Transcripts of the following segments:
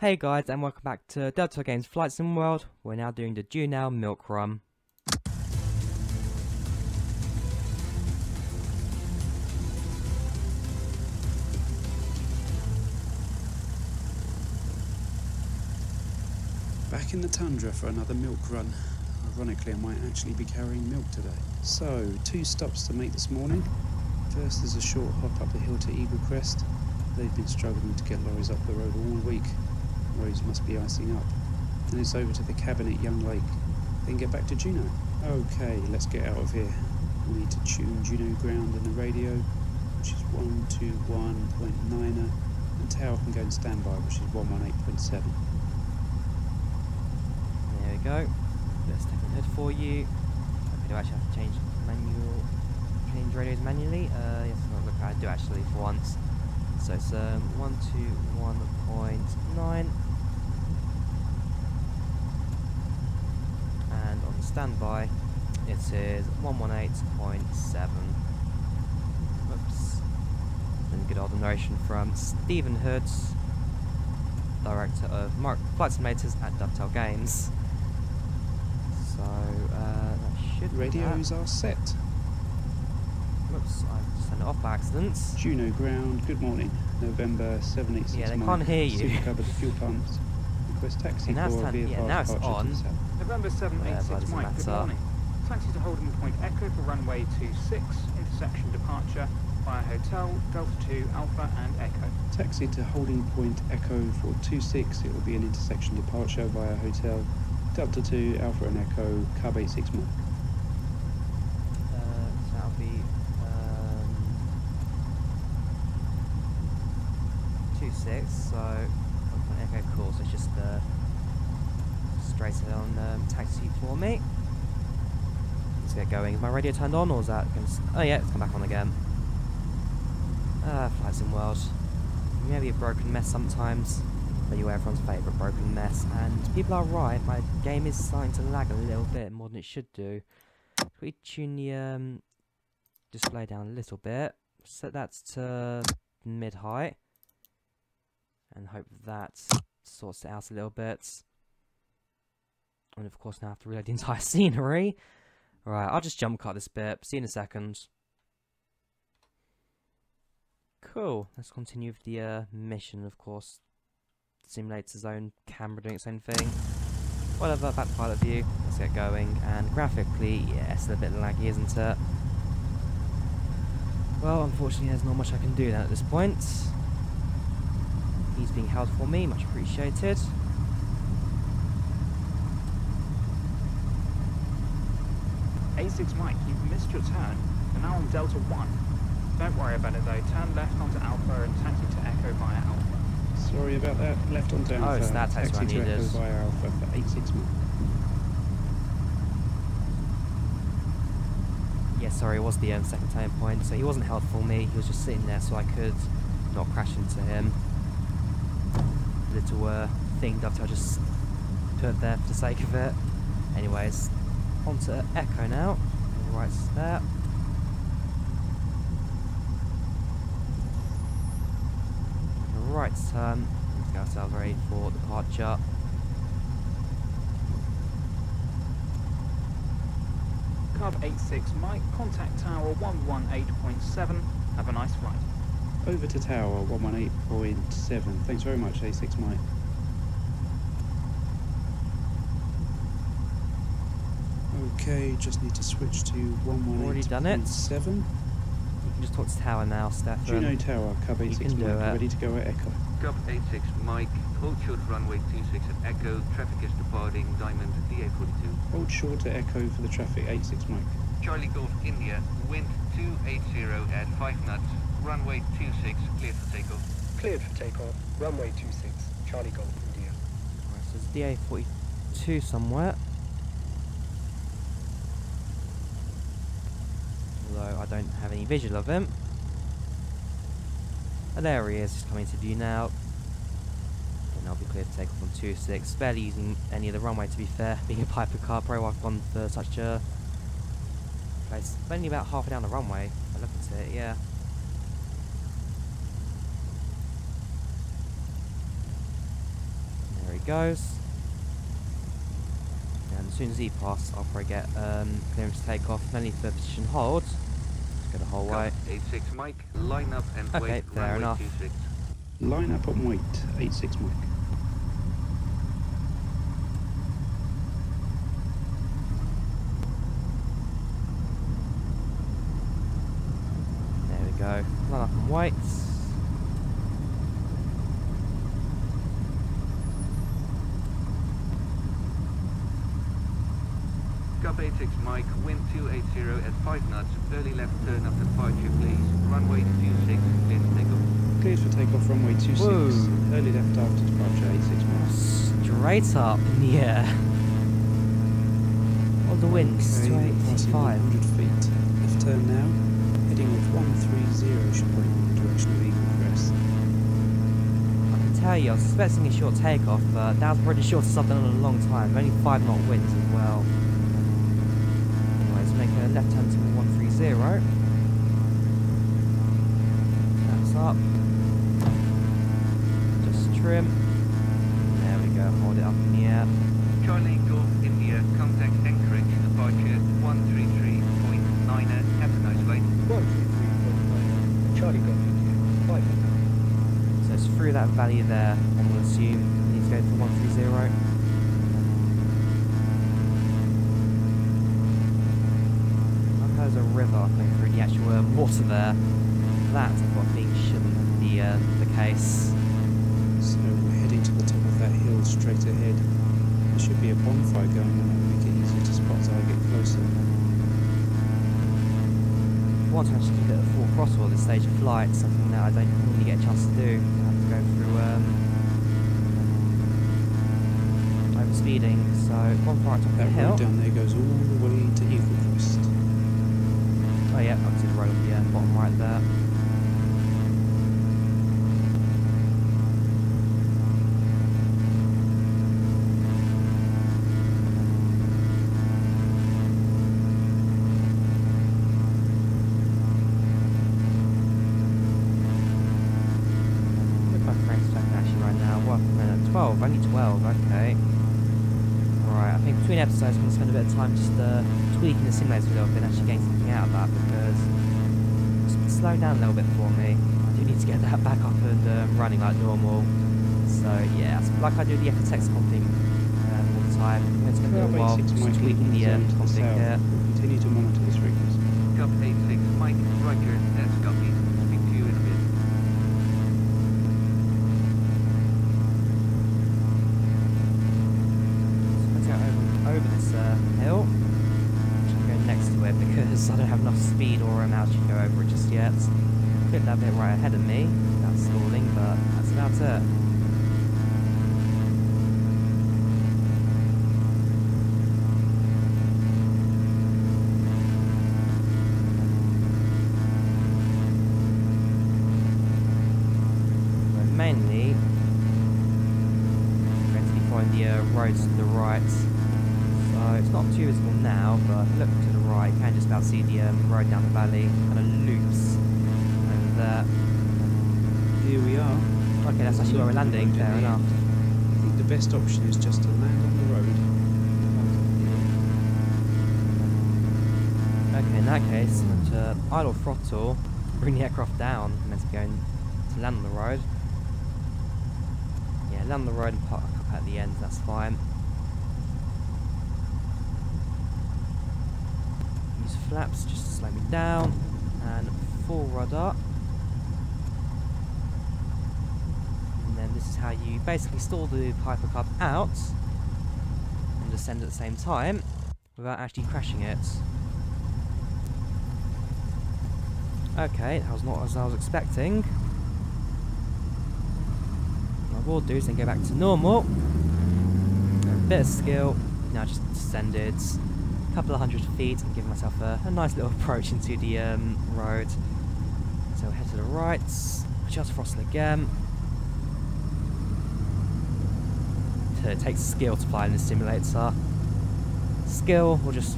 Hey guys, and welcome back to Delta Games Flight Sim World. We're now doing the Juneau milk run. Back in the tundra for another milk run. Ironically, I might actually be carrying milk today. So, 2 stops to make this morning. First is a short hop up the hill to Eagle Crest. They've been struggling to get lorries up the road all week. Roads must be icing up. Then it's over to the cabin at Young Lake. Then get back to Juneau. Okay, let's get out of here. We need to tune Juneau ground in the radio, which is 121.9er, and tower can go in standby, which is 118.7. There we go. Let's take a head for you. I do actually have to change radios manually. Yes, look, I do actually for once. So it's 121.9, and on the standby it is 118.7. Whoops. Then good old narration from Stephen Hood, director of Flight Simulators at Dovetail Games. So that should Radios are set. Whoops, I just turned it off by accident. Juneau ground, good morning. November 786. Yeah, they can't hear you. Cover the fuel pumps. Request taxi now for it's now it's on. November 786 Mike, good morning. Taxi to Holding Point Echo for runway 26, intersection departure via Hotel, Delta 2, Alpha and Echo. Taxi to Holding Point Echo for 26. It will be an intersection departure via Hotel, Delta 2, Alpha and Echo, Cub 86 Mike. So that'll be 26, so okay, cool, so it's just straight on taxi for me. Let's get going. Is my radio turned on, or is that going to... Oh yeah, it's come back on again. Flight Sim World. Maybe a broken mess sometimes, but you're everyone's favourite broken mess, and people are right, my game is starting to lag a little bit more than it should do. Can we tune the display down a little bit, set that to mid-height, and hope that sorts it out a little bit. And of course now I have to reload the entire scenery. Right, I'll just jump cut this bit, see you in a second. Cool, let's continue with the mission, of course. Simulator's own camera doing its own thing. Whatever, back to pilot view, let's get going. And graphically, yeah, it's a bit laggy, isn't it? Well, unfortunately there's not much I can do then at this point. He's being held for me, much appreciated. A6 Mike, you've missed your turn. You're now on Delta 1. Don't worry about it though, turn left onto Alpha and taxi to Echo via Alpha. Sorry about that, left onto Alpha. Oh, it's that taxi I to needed. Echo via Alpha for 86 Mike. Yeah, sorry, it was the second turn point, so he wasn't held for me, he was just sitting there so I could not crash into him. Little thing Dovetail just put there for the sake of it. Anyways, onto Echo now. Right there. Right turn. Let's get ourselves ready for departure. Cub 86 Mike, contact tower 118.7. Have a nice flight. Over to tower 118.7. Thanks very much, A6 Mike. Okay, just need to switch to 118.7. Already done it. You can just talk to tower now, Stefan. Juneau Tower, Cub 86 Mike, ready to go at Echo. Cub 86 Mike, hold short runway 26 at Echo, traffic is departing Diamond DA42. Hold short at Echo for the traffic, 86 Mike. Charlie Golf India, wind 280 at 5 knots, runway 26, cleared for takeoff. Cleared for takeoff, runway 26, Charlie Golf India. Right, so it's DA42 somewhere. Although I don't have any visual of him. And there he is, just coming into view now. And I'll be clear to take off on 26. Barely using any of the runway, to be fair. Being a Piper Cub, probably I've gone for such a place. Only about halfway down the runway. I look at it, yeah. he goes. And as soon as he passes, I'll probably get clearance to take off, mainly for position hold. Let's go the whole way. 86 Mike, line up and Okay, wait, fair runway enough. 26. Line up and wait, 86 Mike. There we go. Line up and wait. Gulf 86 Mike, wind 280 at 5 knots, early left turn after departure please, runway 26, clear to take off. Cleared for takeoff, runway 26. Whoa. Early left after departure, 86 Mike. Straight up in the air. Oh, the wind's Okay, passing 285. 100 feet. Left turn now. Heading off 130 should point in the direction of Eagle Crest. I can tell you, I was expecting a short takeoff, but that was probably the shortest I've done in a long time. Only 5 knot winds as well. Anyways, make a left turn to 130. That's up. Just trim. There we go, hold it up in the air. Charlie Golf India, contact Anchorage, departure 133.9, have a nice flight. 133.9, Charlie Golf India, 5 knots. So it's through that valley there, I'm going to assume. We need to go for 130. There's a river going through the actual water there. That's what I think shouldn't be the case. So we're heading to the top of that hill straight ahead. There should be a bonfire going on that will make it easier to spot as I get closer. I want to actually do a full crosswalk at this stage of flight, something that I don't normally get a chance to do. I have to go through overspeeding, so bonfire at top of the That hill. road down there goes all the way to Eagle Crest. Oh yeah, I can see the road on the bottom right there. Look at my frame stack actually right now. What, a minute 12, only 12, okay. Right, I think between episodes I'm going to spend a bit of time just tweaking the simulator a little bit and actually getting something out of that, because it's been slowing down a little bit for me. I do need to get that back up and running like normal. So yeah, like I do the FTX config all the time. I'm going to spend a little while just tweaking the config here. We'll continue to monitor this frequency. Gulf 86 Mike, roger, that's copy. Speak to you in a bit. Let's go over this hill. I'm going next to it because I don't have enough speed or altitude to go over it just yet. Clip that bit right ahead of me. That's stalling, but that's about it. But mainly, I'm going to be following the roads to the right. So it's not too visible now, but look to the right, you can just about see the road down the valley, kind of loops over there. Here we are. Okay, that's actually where we're landing, fair enough. I think the best option is just to land on the road. Okay, in that case, I'm going to idle throttle, bring the aircraft down. I'm meant to be going to land on the road. Yeah, land on the road and park up at the end, that's fine. Use flaps just to slow me down, and full rudder. And then this is how you basically stall the Piper Cub out and descend at the same time without actually crashing it. Okay, that was not as I was expecting. What I will do is then go back to normal. A bit of skill. Now just descended a couple of 100 feet and give myself a nice little approach into the road. So head to the right, just throttle again. It takes skill to fly in this simulator. Skill, or just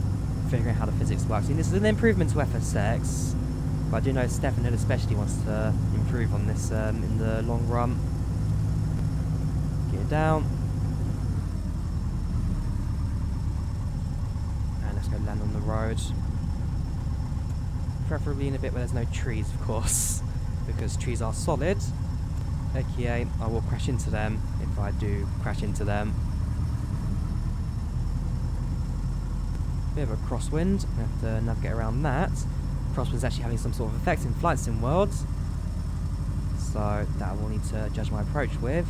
figuring out how the physics works. And this is an improvement to FSX. But I do know Stefan especially wants to improve on this in the long run. Get it down. go land on the road. Preferably in a bit where there's no trees, of course, because trees are solid. Okay, I will crash into them if I do crash into them. Bit of a crosswind, I have to navigate around that. Crosswind's actually having some sort of effect in Flight Sim World, so that I will need to judge my approach with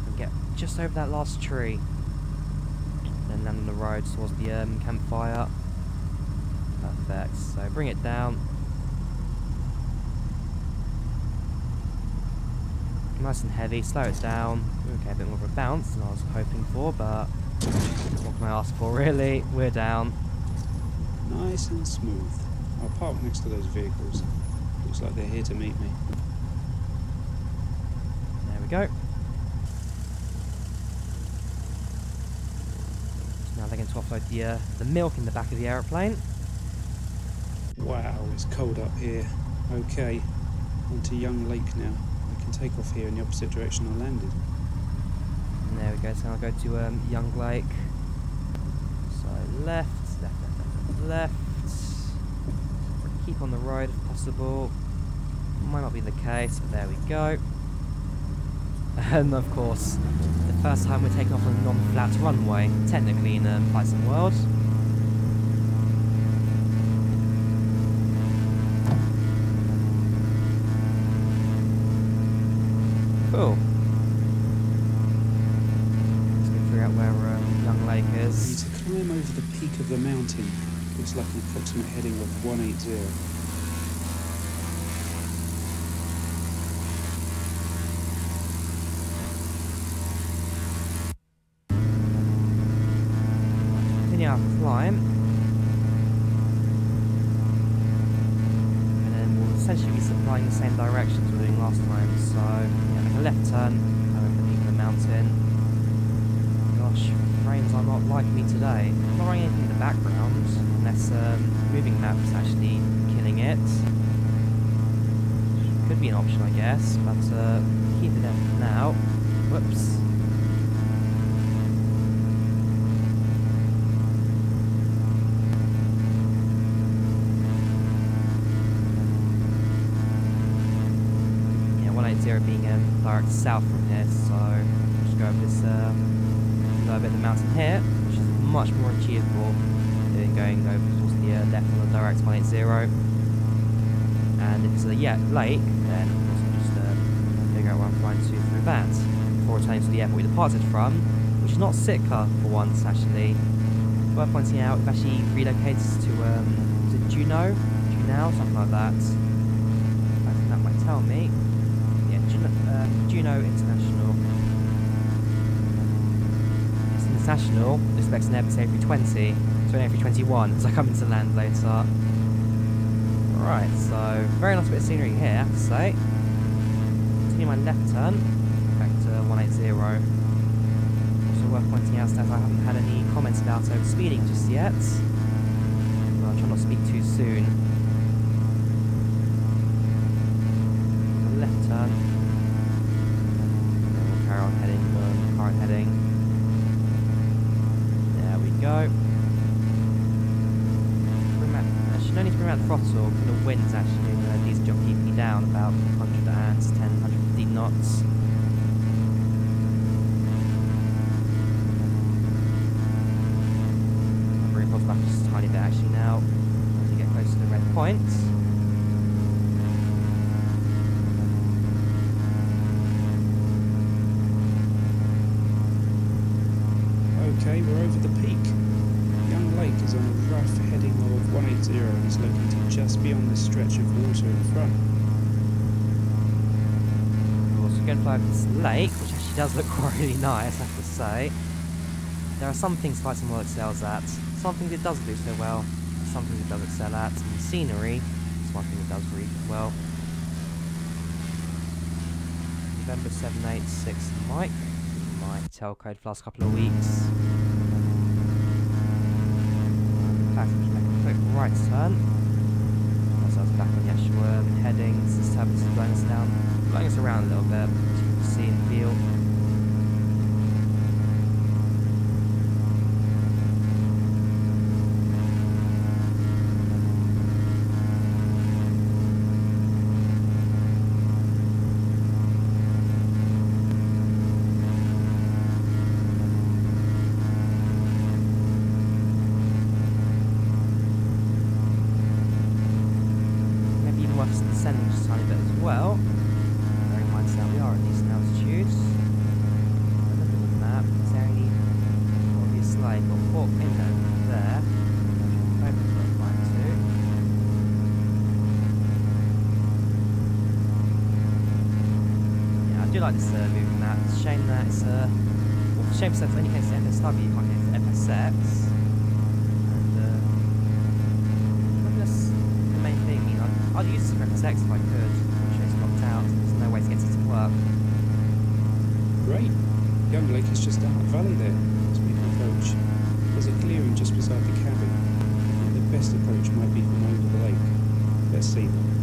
and get just over that last tree. Then land on the road towards the campfire. Perfect, so bring it down. Nice and heavy, slow it down. Okay, a bit more of a bounce than I was hoping for, but what can I ask for really? We're down. Nice and smooth. I'll park next to those vehicles. Looks like they're here to meet me. There we go. So now they're going to offload the milk in the back of the aeroplane. Wow, it's cold up here. Okay, onto Young Lake now. I can take off here in the opposite direction I landed. And there we go, so I'll go to Young Lake. So left. Keep on the road if possible. Might not be the case, but there we go. And of course, the first time we're taking off on a non-flat runway, technically in Flight Sim World. Cool. Let's go figure out where Young Lake I need is. to climb over the peak of the mountain. Looks like an approximate heading of 180. Continue our climb. And then we'll essentially be supplying the same directions we were doing last time. So, yeah, make a left turn, over the peak of the mountain. Gosh, frames are not liking me today. I'm not running anything in the background, unless moving maps actually killing it. Could be an option, I guess, but keep it there for now. Whoops. Yeah, 180 being direct south from here, so just go over this lower bit of the mountain here, which is much more achievable than going over towards the left on the direct 180. And if it's a lake, then of course I'll just figure out where I'm flying to through that before returning to the airport we departed from, which is not Sitka for once actually. Worth pointing out, we've actually relocated to Juneau, something like that. I think that might tell me. Yeah, Juneau International. International expects an Airbus A320, so an A321 as I come into land later. Right, so very nice bit of scenery here, I have to say. Continue my left turn, back to 180. Also worth pointing out that I haven't had any comments about overspeeding just yet. Well, I'll try not to speak too soon. Left turn. Then we'll carry on heading the current heading. Go. Actually, no need to bring out the throttle, because the wind's actually doing a decent job keeping me down, about 110, 115 knots. I'll bring the throttle back just a tiny bit actually now, as we get close to the red point. Okay, we're over the peak. Young Lake is on a rough heading of 180 and is located just beyond the stretch of water in front. We're also going to fly over this lake, which actually does look really nice, I have to say. There are some things Flight Sim World excels at, some things it doesn't do so well, and some things it does excel at, and scenery is one thing it does really well. November 786 Mike. My tail code for the last couple of weeks. In fact, I'm just making a quick right turn. Once I was back on the actual headings, this turbulence is blowing us down, blowing us around a little bit, as you can see and feel. like this movie map. It's a shame that it's well, it's a shame that it's only connected to FSW, you can't connect to FSX. And maybe that's the main thing. I mean, I'd use this for FSX if I could. Unfortunately, it's locked out. There's no way to get it to work. Great. Young Lake is just down the valley there. As we approach, there's a clearing just beside the cabin. I think the best approach might be from over the lake. Let's see them.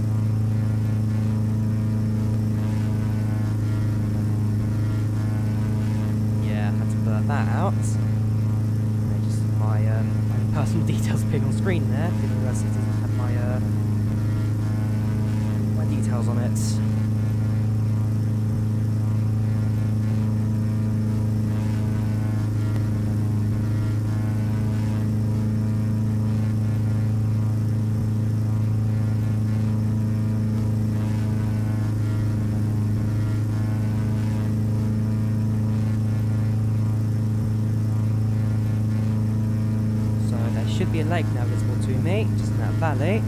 Yeah, I had to blur that out. And just my personal details appearing on screen there. Didn't realise it doesn't have my details on it. Should be a lake now visible to me, just in that valley.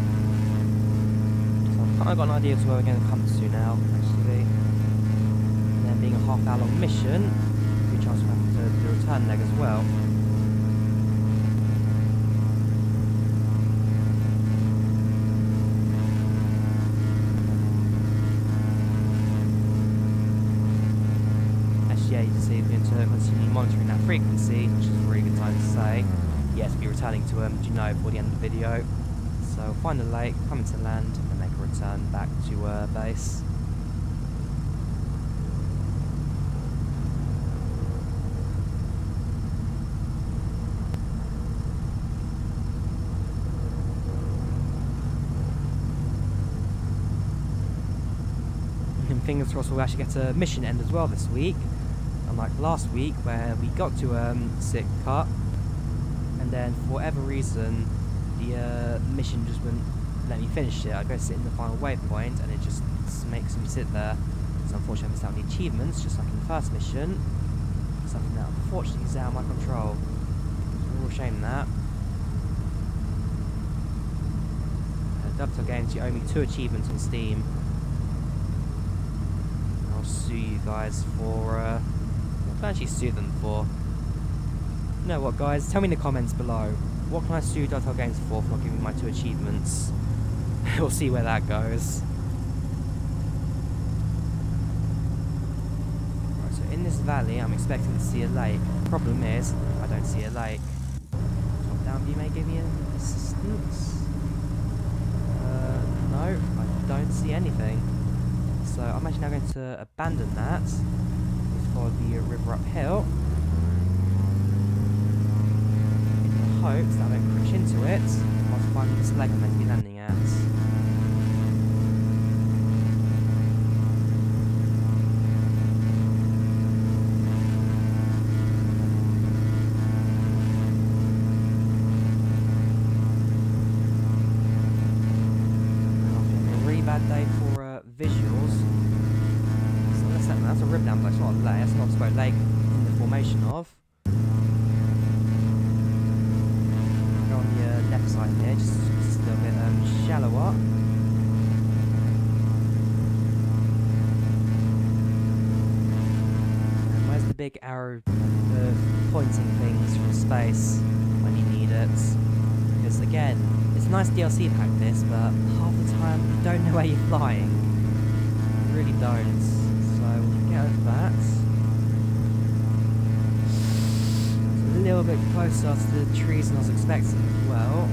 So I've kind of got an idea of where we're going to come to now, actually. And then being a half-hour long mission, a good chance we'll have to do the return leg as well. Actually, yeah, you can see we're going to continue monitoring that frequency, which is a really good time to say. Yes, we'll be returning to Juneau before the end of the video. So find a lake, come into land, and make a return back to base. And fingers crossed we'll actually get a mission end as well this week. Unlike last week where we got to Sitka. And then, for whatever reason, the mission just wouldn't let me finish it. I go sit in the final waypoint, and it just makes me sit there. So unfortunately, I missed out on the achievements, just like in the first mission. Something that unfortunately is out of my control. It's a real shame that. Dovetail Games, you owe me 2 achievements on Steam. I'll sue you guys for. What can I actually sue them for? You know what, guys? Tell me in the comments below. What can I sue Dovetail Games for not giving me my 2 achievements? We'll see where that goes. Right, so in this valley, I'm expecting to see a lake. Problem is, I don't see a lake. Top-down view may give me assistance. No, I don't see anything. So I'm actually now going to abandon that. Follow the river uphill. Hopes that I don't crash into it whilst finding this lake I'm meant to be landing at. After a really bad day for visuals. So that's a rib down, but it's not a lake. That's not a lake in the formation of. Left side here, just a little bit shallower. And where's the big arrow pointing things from space when you need it? Because again, it's a nice DLC pack this, but half the time you don't know where you're flying. You really don't. So we'll get over that. A little bit closer to the trees than I was expecting as well.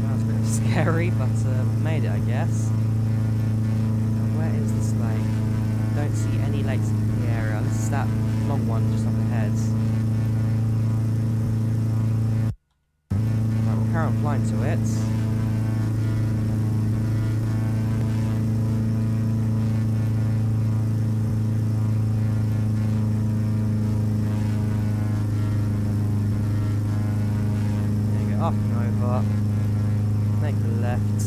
That was a bit scary, but we made it, I guess. And where is this lake? I don't see any lakes in the area. This is that long one just up ahead. Right, we'll carry on flying to it. Up and over, make a left,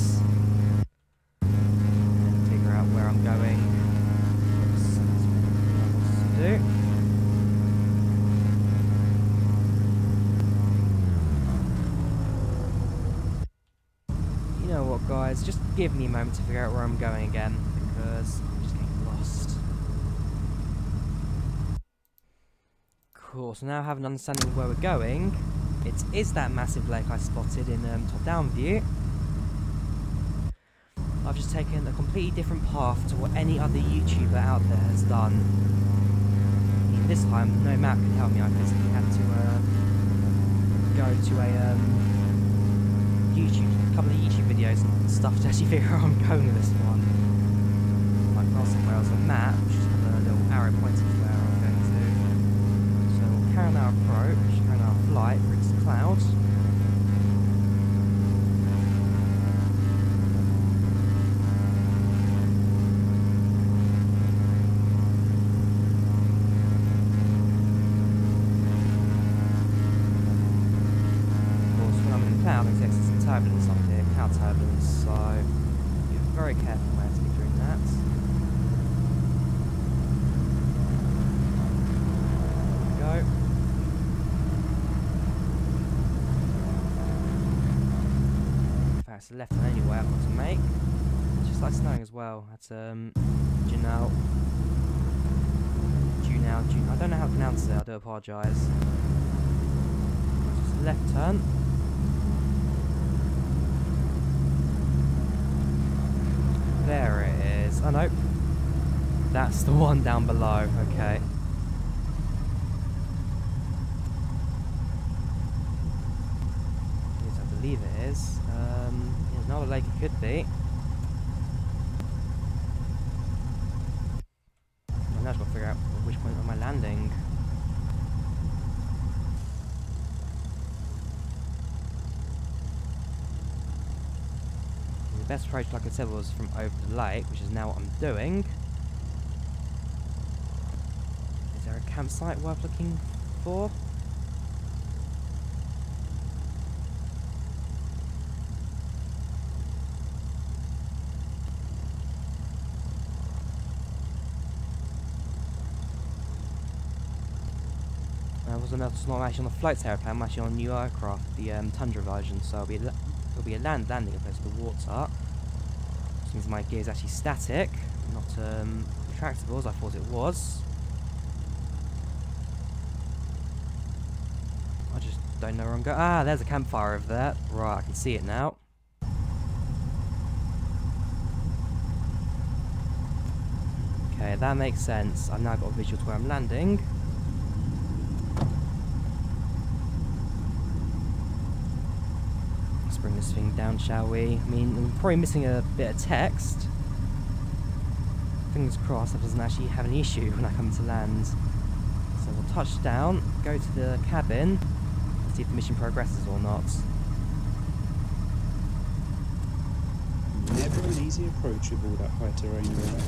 and figure out where I'm going. Oops, that's what I wanted to do. You know what, guys, just give me a moment to figure out where I'm going again, because I'm just getting lost. course, now I have an understanding of where we're going. It is that massive lake I spotted in top-down view. I've just taken a completely different path to what any other YouTuber out there has done. I mean, this time, no map could help me. I basically had to go to a couple of YouTube videos and stuff to actually figure out where I'm going with this one. Like last time where I was on a map, just have a little arrow pointing to where I'm going to. So we'll carry on our approach, carry on our flight, reach the clouds. Turbulence up here, cloud turbulence, so be very careful when to be doing that. There we go. In fact, it's the left hand anyway I've got to make. It's just like snowing as well. That's Juneau. I don't know how to pronounce it, I do apologise. Just left turn. There it is. Oh no. That's the one down below. Okay. Yes, I believe it is. There's another lake it could be. I've now got to figure out which point am I landing. The best approach, like I said, was from over the lake, which is now what I'm doing. Is there a campsite worth looking for? It's not actually on the floats airplane, I'm actually on a new aircraft, the Tundra version, so it'll be a land landing opposed to the water. Which means my gear is actually static, not retractable as I thought it was. I just don't know where I'm going. Ah, there's a campfire over there. Right, I can see it now. Okay, that makes sense. I've now got a visual to where I'm landing. Bring this thing down, shall we? I mean, I'm probably missing a bit of text. Fingers crossed that doesn't actually have an issue when I come to land. So we'll touch down, go to the cabin, see if the mission progresses or not. Never an easy approach with all that high terrain around.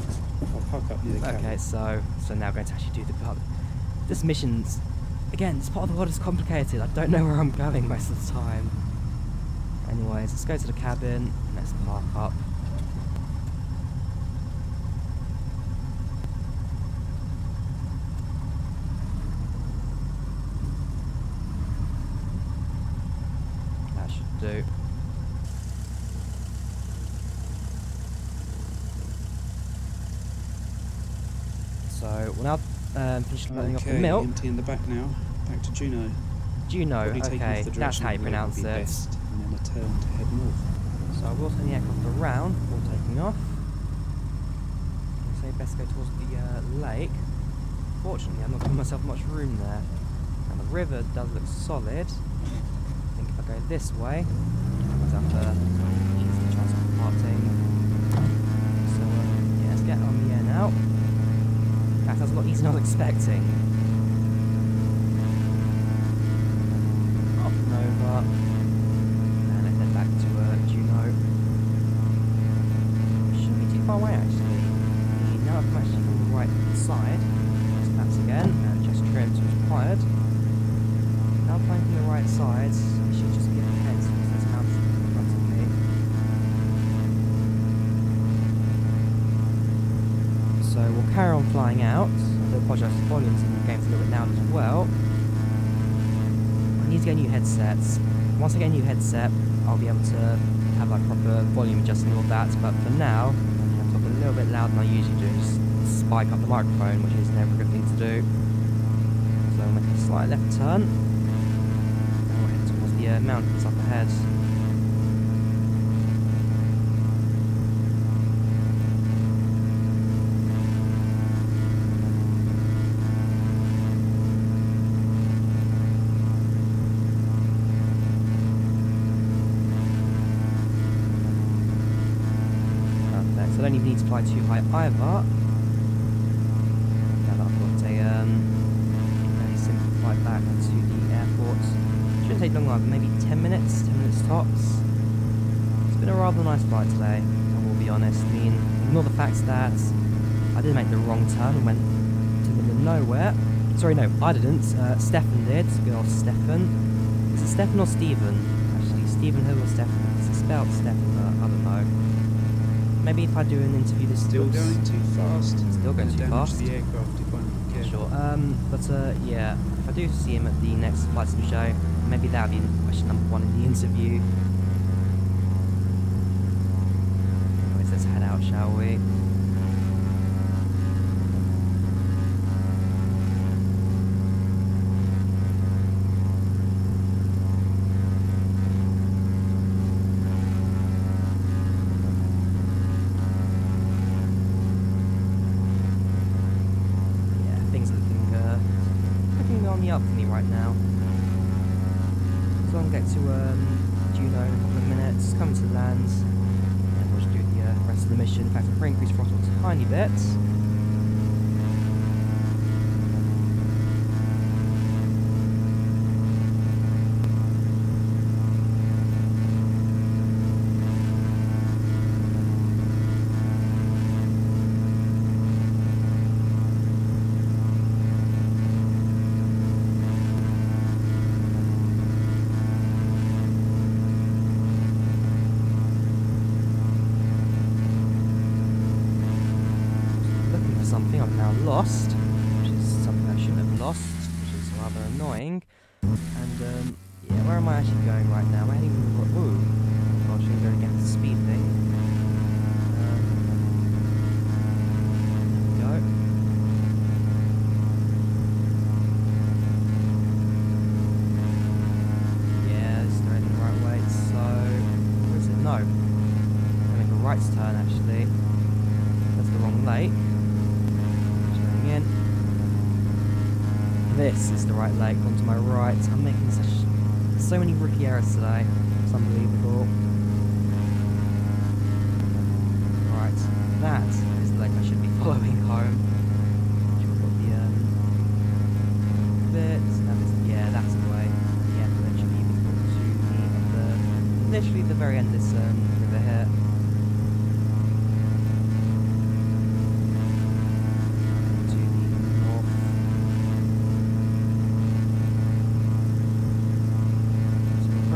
I'll park up near the cabin. Okay, so now I'm going to actually do the part. This mission's, again, this part of the world is complicated. I don't know where I'm going most of the time. Anyways, let's go to the cabin, let's park up. That should do. So, we'll now finish loading off the milk. Empty in the back now, back to Juneau. Juneau, okay, that's how you pronounce it. And then a turn to head north. So I will turn the aircraft around before taking off. So best go towards the lake. Fortunately, I'm not giving myself much room there. And the river does look solid. I think if I go this way, I might have to ease the chance of parting. So yeah, let's get on the air now. In fact, that's a lot easier than I was expecting. Up and over. Back to Juneau. Shouldn't be too far away actually. Now I've actually from the right side. Let's pass again and just trim to required. Now flying from the right side, I should just get ahead so there's mountains in front of me. So we'll carry on flying out. I do apologise for the volumes in the game's a little bit loud as well. I need to get a new headset. Once I get a new headset, I'll be able to have like proper volume adjusting and all that, but for now, I'm going to talk a little bit louder than I usually do, just spike up the microphone, which is never a good thing to do. So I'll make a slight slight left turn. Now we'll head towards the mountains up ahead. So I don't even need to fly too high either. Now that I've got a very simple flight back to the airport. Shouldn't take long either, maybe 10 minutes tops. It's been a rather nice flight today, I will be honest. I mean, ignore the fact that I did make the wrong turn and went to the middle of nowhere. Sorry, no, I didn't. Stefan did. Good old Stefan. Is it Stefan or Stephen? Actually, Stephen Hill or Stefan? It's spelled Stefan, but I don't know. Maybe if I do an interview this Still going too fast. Still going too fast. The aircraft if I'm not careful. Sure. Yeah, if I do see him at the next Flight Sim show, maybe that'll be question number 1 in the interview. Anyways, let's head out, shall we? Up for me right now. So I'll get to Juneau in a couple of minutes, come to land, and we'll just do the rest of the mission. In fact, I'll probably increase throttle a tiny bit. Something I've now lost, which is something I shouldn't have lost, which is rather annoying. And yeah, where am I actually going right now? Am I heading? Ooh, oh gosh, I'm going against the speed thing. There we go. Yeah, this is heading the right way. So, where is it? No, I'm gonna make a right turn actually. That's the wrong lake. This is the right lake, onto my right. I'm making so many rookie errors today. It's unbelievable. Right, that is the lake I should be following home. We've got the bits. Yeah, that's the way. And yeah, literally visible to me at literally the very end of this river here.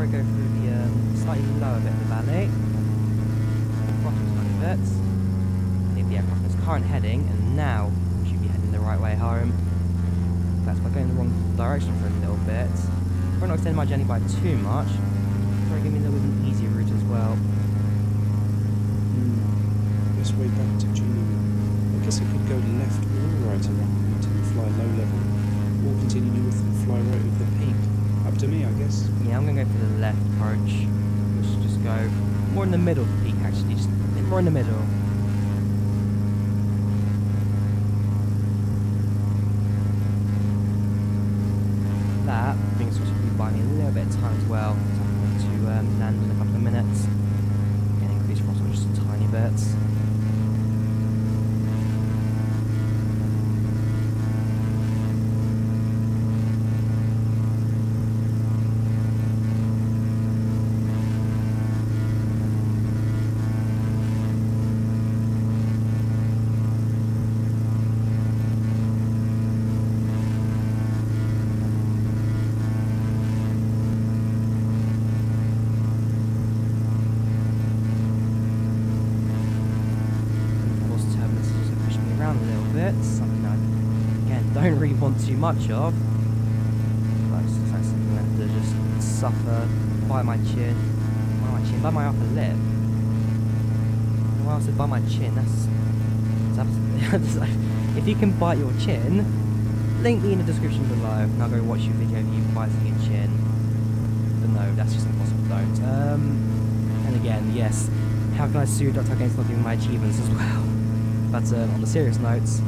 Go through the slightly lower bit of the valley, bottom tiny bit, leave the aircraft in its current heading, and now we should be heading the right way home. In fact, by going the wrong direction for a little bit, probably not extending my journey by too much, probably give me a little bit of an easier route as well. Best way back to Juneau. I guess I could go left or right around the mountain and fly low level, or continue north and fly right over the peak. Up to me, I guess. Yeah, I'm going to go for the left approach. Let's just go more in the middle of the peak, actually. Just a bit more in the middle. That brings us to buy me a little bit of time as well. So I'm going to land in a couple of minutes. And increase throttle just a tiny bit. Something I, again, don't really want too much of. But it's like something I have to just suffer, bite my chin, bite my upper lip. Why else by my chin? That's absolutely. If you can bite your chin, link me in the description below, and I'll go watch your video of you biting your chin. But no, that's just impossible, don't. And again, yes, how can I sue Dr. Games not giving my achievements as well? But on the serious notes,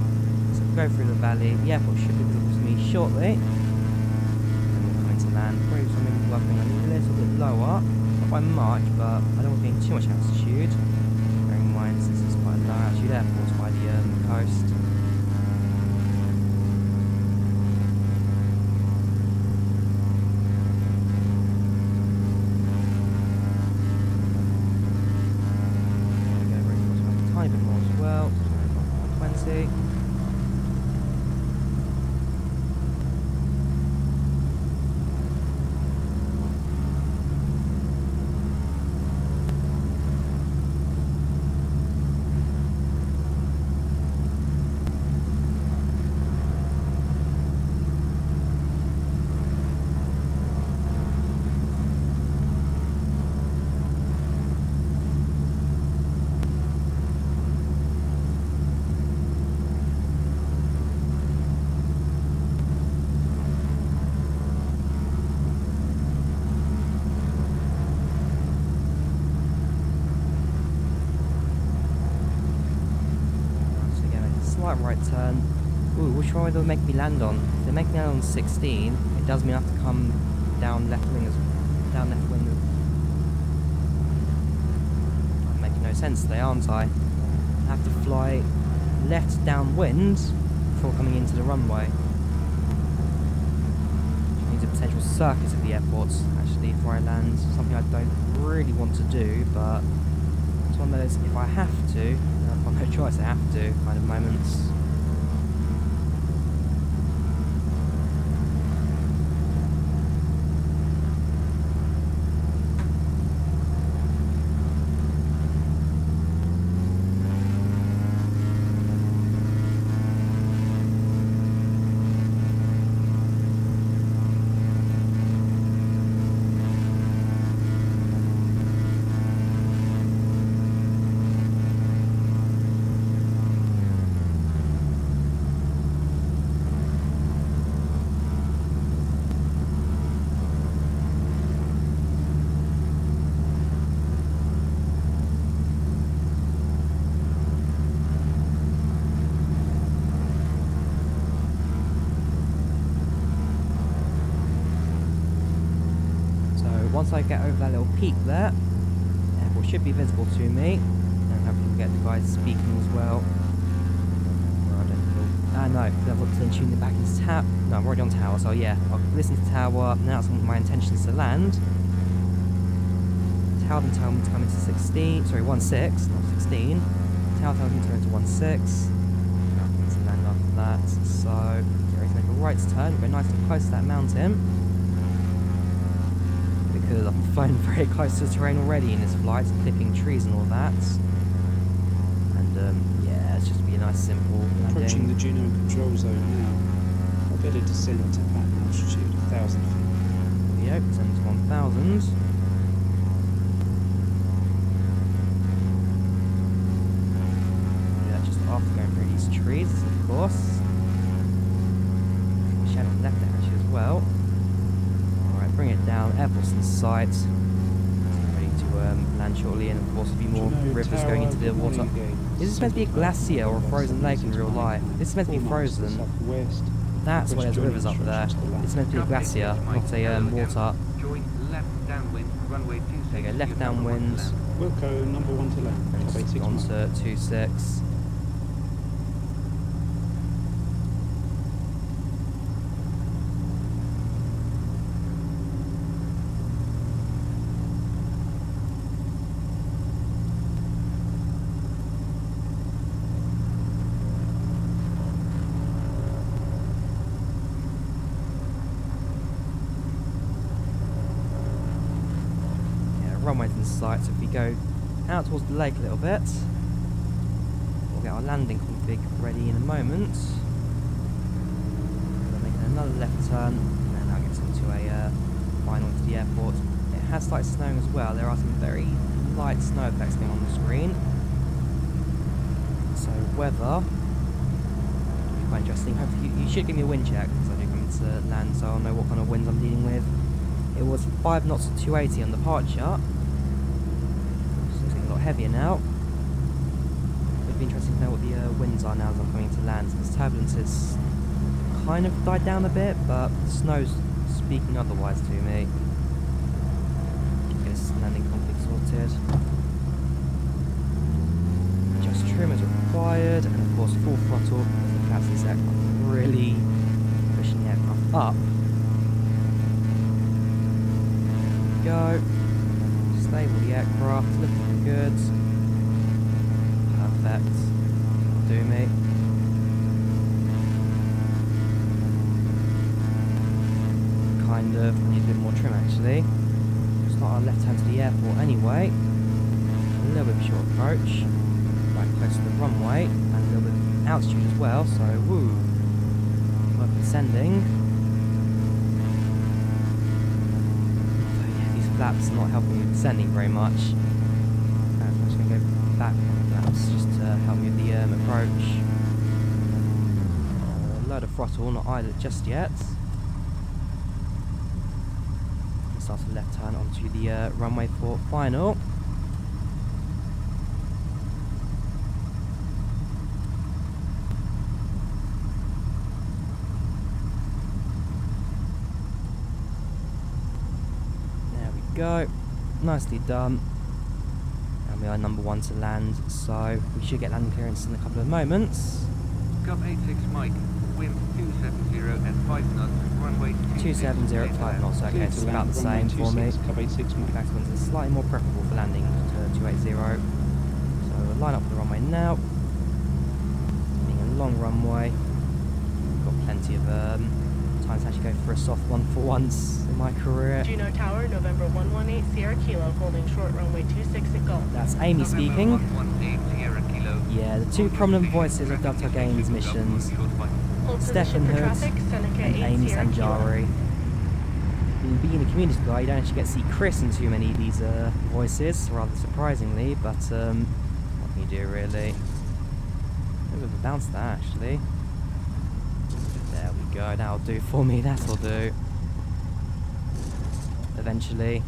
so go through the valley, the airport should be visible to me shortly. And we're going to land, probably something working a little bit lower, not by much, but I don't want to gain too much altitude. Bearing in mind, this is quite a low altitude airport by the coast. Tiny bit more as well, 120. Slight right turn. Ooh, which one will they make me land on? If they make me land on 16, it does mean I have to come down left wing down left wing. I'm making no sense today, aren't I? I have to fly left downwind before coming into the runway. Which means a potential circuit of the airports actually before I land. Something I don't really want to do, but it's one of those if I have to, I've got no choice, I have to kind of moments. Once I get over that little peak there, the airport should be visible to me, and hopefully we'll get the guys speaking as well. Or I don't know. No, I've got to then tune it back into tower. No, I'm already on tower, so yeah, I'll listen to tower, announce my intentions to land. Tower then tell me to come into 16, sorry, 16, not 16. Tower tells me to go into 16. I'm going to land after that, so get ready to make a right turn, go nice and close to that mountain. Because I'm flying very close to the terrain already in this flight, clipping trees and all that. And yeah, it's just be a nice simple landing. Approaching the Juneau control zone now. I better descend to pattern altitude 1,000 feet. Yep, descend to 1,000. Yeah, just after going through these trees, of course. Shadow left there actually as well. Bring it down, airport's in sight. Ready to land shortly, and of course a few more rivers going into the water. Is this meant to be a glacier or a frozen lake in real life? This is meant to be frozen. That's why there's rivers up there. It's meant to be a glacier, not a water. There you go, left downwind. Wilco, number 1 to land. And it's on to 26. Runways in sight, so if we go out towards the lake a little bit, we'll get our landing config ready in a moment. We're making another left turn, and then that gets into a final into the airport. It has started snowing as well. There are some very light snow effects going on the screen. So weather, quite interesting. Hopefully you should give me a wind check, because I do come into land, so I'll know what kind of winds I'm dealing with. It was 5 knots at 280 on departure. So it's getting a lot heavier now. It'd be interesting to know what the winds are now as I'm coming into land, because turbulence has kind of died down a bit, but the snow's speaking otherwise to me. Get this landing config sorted. Just trim as required, and of course full throttle, because the flaps in this aircraft are really pushing the aircraft up. Go. Stable the aircraft, looking good. Perfect. Do me. Kind of. I need a bit more trim actually. Start our left hand to the airport anyway. A little bit of a short approach. Right close to the runway. And a little bit of altitude as well, so woo. Worth descending. Flaps not helping me descending very much. I'm just going to go back on flaps just to help me with the approach. Load of throttle, not idle just yet. Start a left turn onto the runway for final. Go, nicely done, and we are number 1 to land, so we should get landing clearance in a couple of moments. Cub 86 Mike, wind 270 at 5 knots, runway 270 at 5 knots, okay, so it's about the same for me. Cub 86 Mike. Back winds are slightly more preferable for landing to 280, so we'll line up the runway now. Being a long runway, we've got plenty of time to actually go for a soft one for once in my career. Juneau Tower, November 118 Sierra Kilo, holding short runway 26 at Gulf. That's Amy speaking. 118 Sierra Kilo. Yeah, the two prominent voices of Dovetail Games missions, Stefan Hood and Amy Sanjari. Being a community guy, you don't actually get to see Chris in too many of these voices, rather surprisingly, but what can you do really? A bit of a bounce there actually. There we go, that'll do for me, that'll do. Eventually.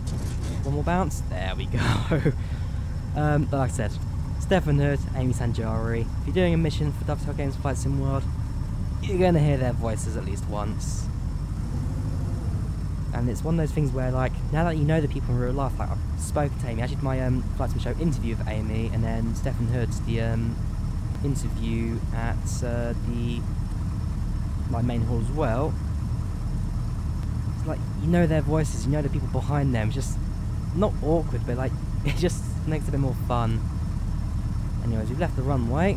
One more bounce, there we go. But like I said, Stefan Hood, Amy Sanjari. If you're doing a mission for Dovetail Games Flight Sim World, you're going to hear their voices at least once. And it's one of those things where, like, now that you know the people in real life, like, I've spoken to Amy, I did my Flight Sim Show interview with Amy, and then Stefan Hood's the interview at the main hall as well. It's like, you know their voices, you know the people behind them, it's just not awkward, but like, it just makes it a bit more fun. Anyways, we've left the runway.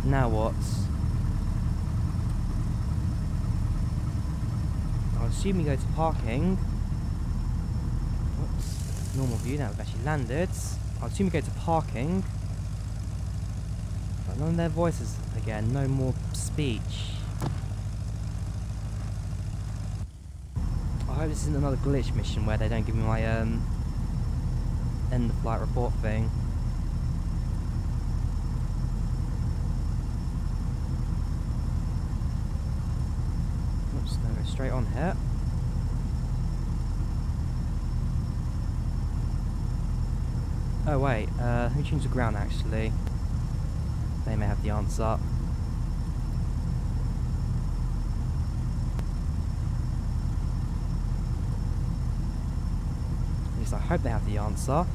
Now what? I'll assume we go to parking. Whoops. Normal view, now we've actually landed. I'll assume we go to parking. But none of their voices again, no more speech. I hope this isn't another glitch mission where they don't give me my end of flight report thing. Oops, no, go straight on here. Oh wait, who tunes the ground actually? They may have the answer. I hope they have the answer.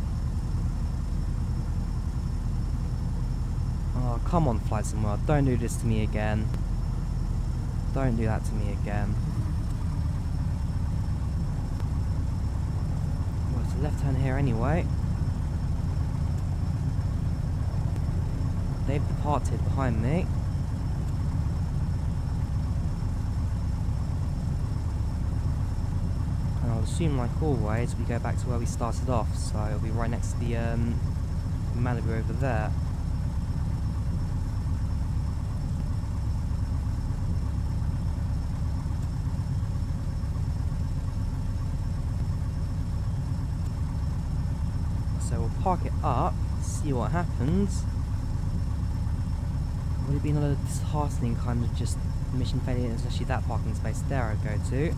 Oh, come on, Flight Sim World, don't do this to me again. Don't do that to me again. Well, it's a left turn here anyway. They've departed behind me. I'll assume, like always, we go back to where we started off, so it'll be right next to the Malibu over there. So we'll park it up, see what happens. would it be another disheartening kind of just mission failure, especially that parking space there I'd go to.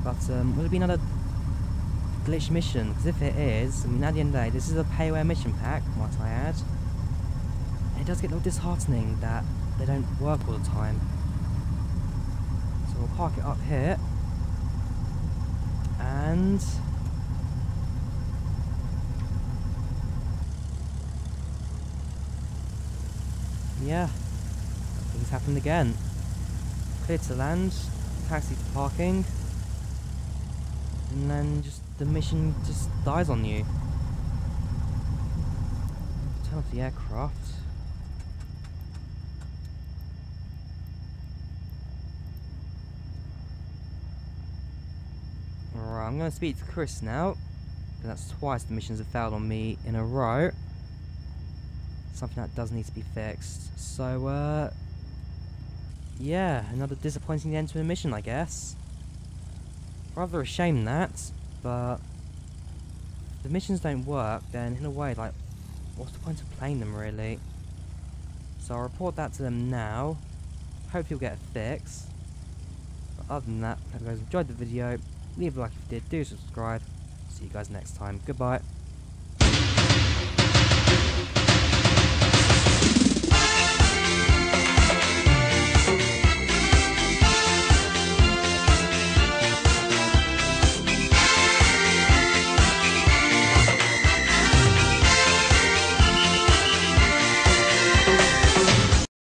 But will it be another glitch mission? Because if it is, I mean, at the end of the day, this is a payware mission pack, might I add. And it does get a little disheartening that they don't work all the time. So we'll park it up here. And yeah, things happened again. Clear to land, taxi to parking, and then just the mission just dies on you. Turn off the aircraft. Alright, I'm going to speak to Chris now, because that's twice the missions have failed on me in a row. Something that does need to be fixed. So, yeah, another disappointing end to a mission, I guess. Rather a shame that, but if the missions don't work, then in a way, like, what's the point of playing them, really? So I'll report that to them now. Hope you'll get a fix. But other than that, hope you guys enjoyed the video. Leave a like if you did, do subscribe. See you guys next time. Goodbye.